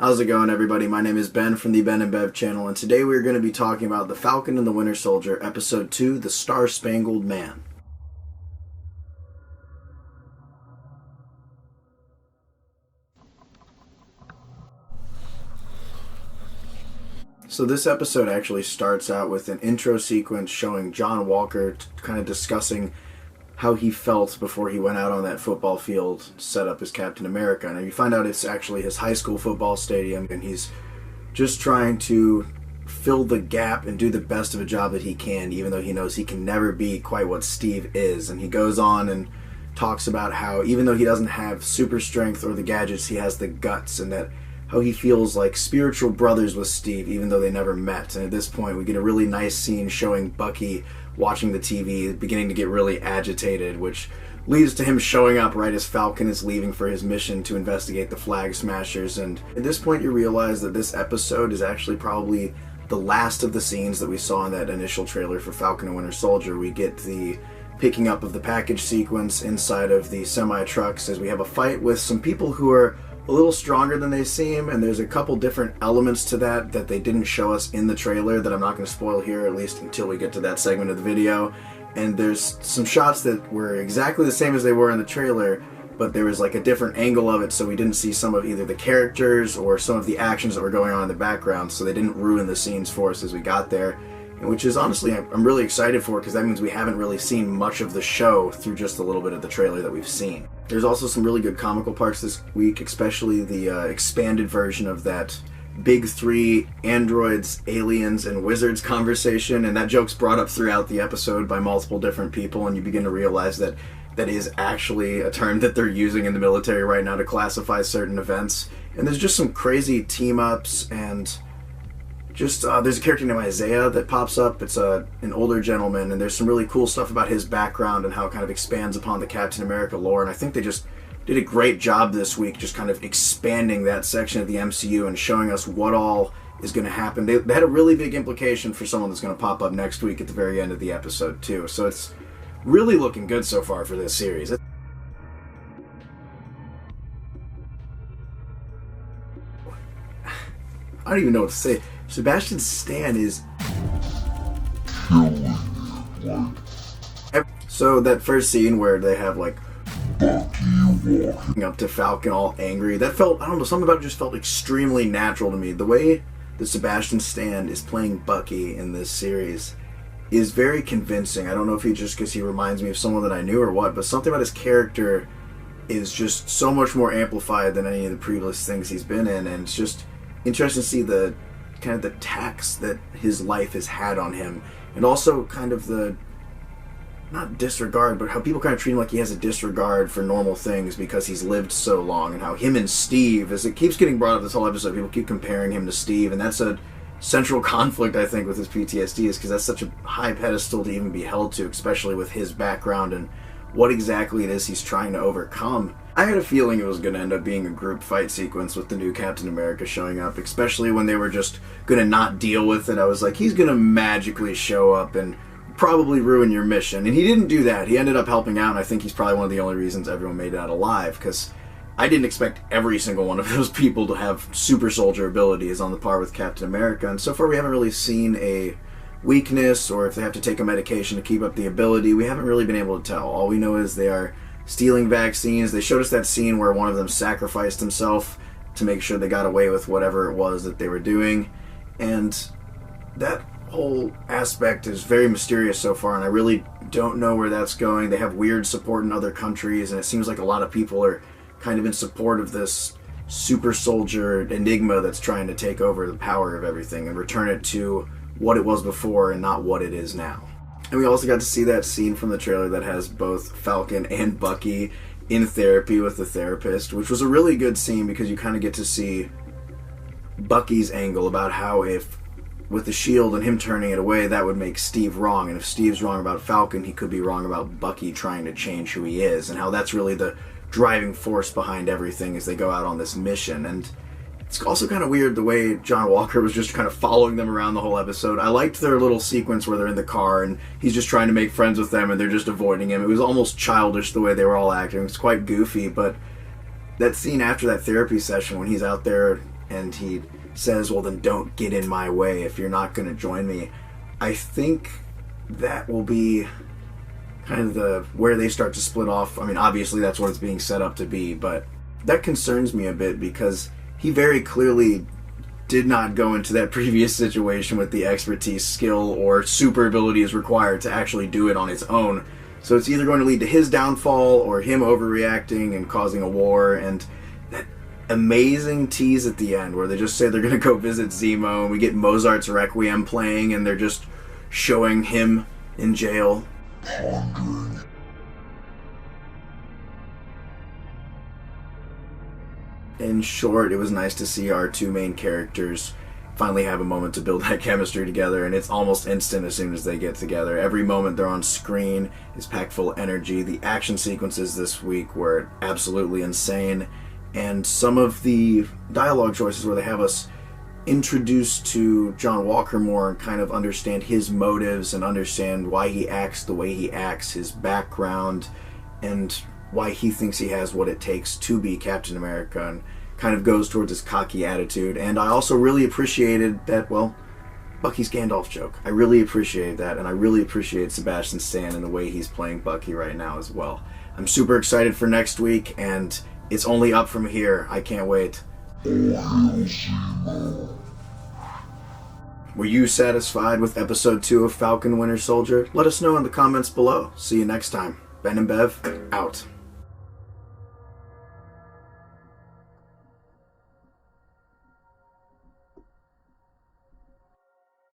How's it going, everybody? My name is Ben from the Ben and Bev channel, and today we're going to be talking about The Falcon and the Winter Soldier, Episode 2, The Star-Spangled Man. So this episode actually starts out with an intro sequence showing John Walker kind of discussing how he felt before he went out on that football field set up as Captain America. And you find out it's actually his high school football stadium, and he's just trying to fill the gap and do the best of a job that he can, even though he knows he can never be quite what Steve is. And he goes on and talks about how even though he doesn't have super strength or the gadgets, he has the guts, and that how he feels like spiritual brothers with Steve, even though they never met. And at this point, we get a really nice scene showing Bucky watching the TV, beginning to get really agitated, which leads to him showing up right as Falcon is leaving for his mission to investigate the Flag Smashers. And at this point, you realize that this episode is actually probably the last of the scenes that we saw in that initial trailer for Falcon and Winter Soldier. We get the picking up of the package sequence inside of the semi-trucks as we have a fight with some people who are a little stronger than they seem, and there's a couple different elements to that they didn't show us in the trailer that I'm not going to spoil here, at least until we get to that segment of the video. And there's some shots that were exactly the same as they were in the trailer, but there was like a different angle of it, so we didn't see some of either the characters or some of the actions that were going on in the background, so they didn't ruin the scenes for us as we got there. Which is honestly, I'm really excited for, because that means we haven't really seen much of the show through just a little bit of the trailer that we've seen. There's also some really good comical parts this week, especially the expanded version of that big three androids, aliens, and wizards conversation, and that joke's brought up throughout the episode by multiple different people, and you begin to realize that that is actually a term that they're using in the military right now to classify certain events. And there's just some crazy team-ups, and just there's a character named Isaiah that pops up. It's an older gentleman, and there's some really cool stuff about his background and how it kind of expands upon the Captain America lore. And I think they just did a great job this week just kind of expanding that section of the MCU and showing us what all is going to happen. They had a really big implication for someone that's going to pop up next week at the very end of the episode too. So it's really looking good so far for this series. I don't even know what to say. Sebastian Stan is killing it. So that first scene where they have like Bucky walking up to Falcon all angry, that felt, I don't know, something about it just felt extremely natural to me. The way that Sebastian Stan is playing Bucky in this series is very convincing. I don't know if he just because he reminds me of someone that I knew or what, but something about his character is just so much more amplified than any of the previous things he's been in, and it's just interesting to see the kind of the tax that his life has had on him, and also kind of the, not disregard, but how people kind of treat him like he has a disregard for normal things because he's lived so long, and how him and Steve, as it keeps getting brought up this whole episode, people keep comparing him to Steve, and that's a central conflict, I think, with his PTSD, is because that's such a high pedestal to even be held to, especially with his background and what exactly it is he's trying to overcome. I had a feeling it was going to end up being a group fight sequence with the new Captain America showing up, especially when they were just going to not deal with it. I was like, he's going to magically show up and probably ruin your mission. And he didn't do that. He ended up helping out, and I think he's probably one of the only reasons everyone made it out alive, because I didn't expect every single one of those people to have super soldier abilities on the par with Captain America. And so far we haven't really seen a weakness, or if they have to take a medication to keep up the ability. We haven't really been able to tell. All we know is they are stealing vaccines. They showed us that scene where one of them sacrificed himself to make sure they got away with whatever it was that they were doing. And that whole aspect is very mysterious so far, and I really don't know where that's going. They have weird support in other countries, and it seems like a lot of people are kind of in support of this super soldier enigma that's trying to take over the power of everything and return it to what it was before and not what it is now. And we also got to see that scene from the trailer that has both Falcon and Bucky in therapy with the therapist, which was a really good scene because you kind of get to see Bucky's angle about how if with the shield and him turning it away, that would make Steve wrong, and if Steve's wrong about Falcon, he could be wrong about Bucky trying to change who he is, and how that's really the driving force behind everything as they go out on this mission. And it's also kind of weird the way John Walker was just kind of following them around the whole episode. I liked their little sequence where they're in the car and he's just trying to make friends with them and they're just avoiding him. It was almost childish the way they were all acting. It was quite goofy, but that scene after that therapy session when he's out there and he says, well, then don't get in my way if you're not going to join me. I think that will be kind of where they start to split off. I mean, obviously that's what it's being set up to be, but that concerns me a bit because he very clearly did not go into that previous situation with the expertise, skill, or super abilities required to actually do it on his own. So it's either going to lead to his downfall or him overreacting and causing a war. And that amazing tease at the end where they just say they're going to go visit Zemo, and we get Mozart's Requiem playing, and they're just showing him in jail. Pondering. In short, it was nice to see our two main characters finally have a moment to build that chemistry together, and it's almost instant as soon as they get together. Every moment they're on screen is packed full of energy. The action sequences this week were absolutely insane, and some of the dialogue choices where they have us introduced to John Walker more and kind of understand his motives and understand why he acts the way he acts, his background, and why he thinks he has what it takes to be Captain America, and kind of goes towards his cocky attitude. And I also really appreciated that, well, Bucky's Gandalf joke. I really appreciated that, and I really appreciate Sebastian Stan and the way he's playing Bucky right now as well. I'm super excited for next week, and it's only up from here. I can't wait. Were you satisfied with episode 2 of Falcon Winter Soldier? Let us know in the comments below. See you next time. Ben and Bev, out.